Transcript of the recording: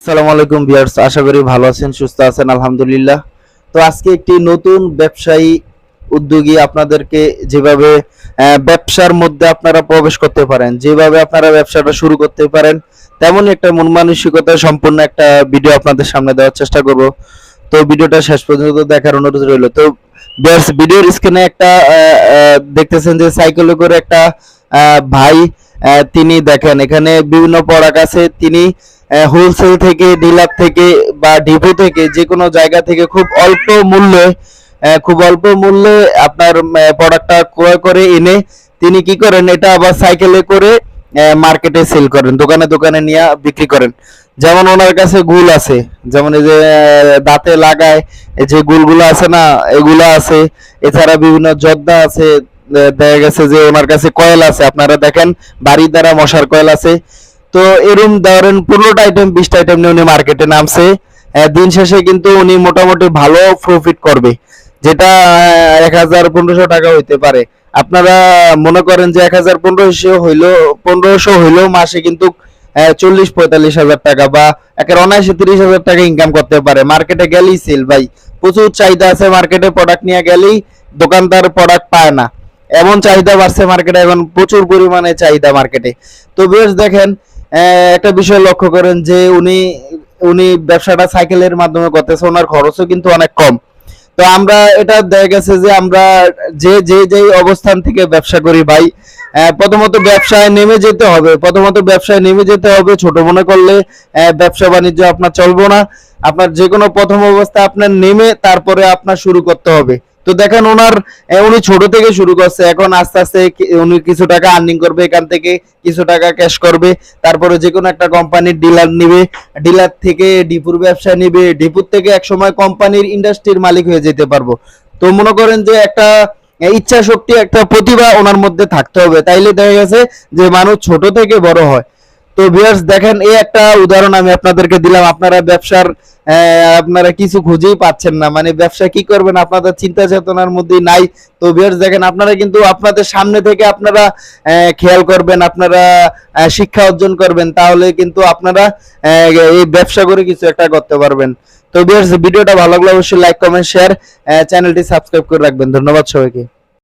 আসসালামু আলাইকুম ভিউয়ার্স, আশা করি ভালো আছেন, সুস্থ আছেন, আলহামদুলিল্লাহ। তো আজকে একটি নতুন ব্যবসায়ী উদ্যোগী আপনাদেরকে যেভাবে ব্যবসার মধ্যে আপনারা প্রবেশ করতে পারেন, যেভাবে আপনারা ব্যবসাটা শুরু করতে পারেন, তেমন একটা মন মানসিকতা সম্পূর্ণ একটা ভিডিও আপনাদের সামনে দেওয়ার চেষ্টা করব। তো ভিডিওটা শেষ পর্যন্ত দেখার অনুরোধ রইল। তো ভিউয়ার্স, ভিডিওর স্ক্রিনে একটা দেখতেছেন যে সাইকেলে করে একটা ভাই, তিনি দেখেন এখানে বিভিন্ন প্রোডাক্ট আছে। তিনি হোলসেল থেকে, ডিলার থেকে বা ডিপো থেকে, যে কোনো জায়গা থেকে খুব অল্প মূল্যে আপনার প্রোডাক্টটা ক্রয় করে এনে তিনি কি করেন, এটা আবার সাইকেলে করে মার্কেটে সেল করেন, দোকানে দোকানে নিয়ে বিক্রি করেন। যেমন ওনার কাছে গুল আছে, যেমন এই যে দাঁতে লাগায় এই যে গুলগুলো আছে না, এগুলো আছে। এছাড়া বিভিন্ন জর্দা আছে, দেখা গেছে যে ওনার কাছে কয়েল আছে, আপনারা দেখেন বাড়ি দ্বারা মশার কয়েল আছে। তো এরকম ধরেন 15টা আইটেম 20টা আইটেম নিয়ে উনি মার্কেটে নামছে। দিন শেষে কিন্তু উনি মোটামুটি ভালো প্রফিট করবে, যেটা 1000-1500 টাকা হইতে পারে। আপনারা মনে করেন যে 1500 হইলেও মাসে কিন্তু 40-45 হাজার টাকা বা একের অনায়াসে 30,000 টাকা ইনকাম করতে পারে। মার্কেটে গেলেই সেল ভাই, প্রচুর চাহিদা আছে। মার্কেটে প্রোডাক্ট নিয়ে গেলেই দোকানদার প্রোডাক্ট পায় না, এমন চাহিদা বাড়ছে মার্কেটে, এখন প্রচুর পরিমাণে চাহিদা মার্কেটে। তো বেশ দেখেন, একটা বিষয় লক্ষ্য করেন যে উনি উনি ব্যবসাটা সাইকেলের মাধ্যমে করতেছে, ওনার খরচও কিন্তু অনেক কম। তো আমরা এটা দেখা গেছে যে আমরা যে অবস্থান থেকে ব্যবসা করি ভাই, প্রথমত ব্যবসায় নেমে যেতে হবে। ছোট মনে করলে ব্যবসা বাণিজ্য আপনার চলবো না। আপনার যে কোনো প্রথম অবস্থা আপনার নেমে তারপরে আপনার শুরু করতে হবে। তো দেখেন উনি ছোট থেকে শুরু করছে, এখন আস্তে আস্তে উনি কিছু টাকা আর্নিং করবে, এখান থেকে কিছু টাকা ক্যাশ করবে, তারপরে যে কোনো একটা কোম্পানির ডিলার নিবে, ডিলার থেকে ডিপুর ব্যবসা নিবে, ডিপুর থেকে একসময় কোম্পানির ইন্ডাস্ট্রির মালিক হয়ে যেতে পারবো। তো মনে করেন যে একটা ইচ্ছা শক্তি, একটা প্রতিভা ওনার মধ্যে থাকতে হবে, তাইলে দেখা গেছে যে মানুষ ছোট থেকে বড় হয়। তো ভিউয়ার্স দেখেন, এই একটা উদাহরণ আমি আপনাদেরকে দিলাম। আপনারা কিছু খুঁজেই পাচ্ছেন না, মানে ব্যবসা কি করবেন আপনাদের চিন্তা চেতনার মধ্যে নাই। তো ভিউয়ার্স দেখেন, আপনারা কিন্তু আপনাদের সামনে থেকে আপনারা খেয়াল করবেন, আপনারা শিক্ষা অর্জন করবেন, তাহলে কিন্তু আপনারা এই ব্যবসা করে কিছু একটা করতে পারবেন। তো ভিউয়ার্স, ভিডিওটা ভালো লাগলে অবশ্যই লাইক, কমেন্ট, শেয়ার, চ্যানেলটি সাবস্ক্রাইব করে রাখবেন। ধন্যবাদ সবাইকে।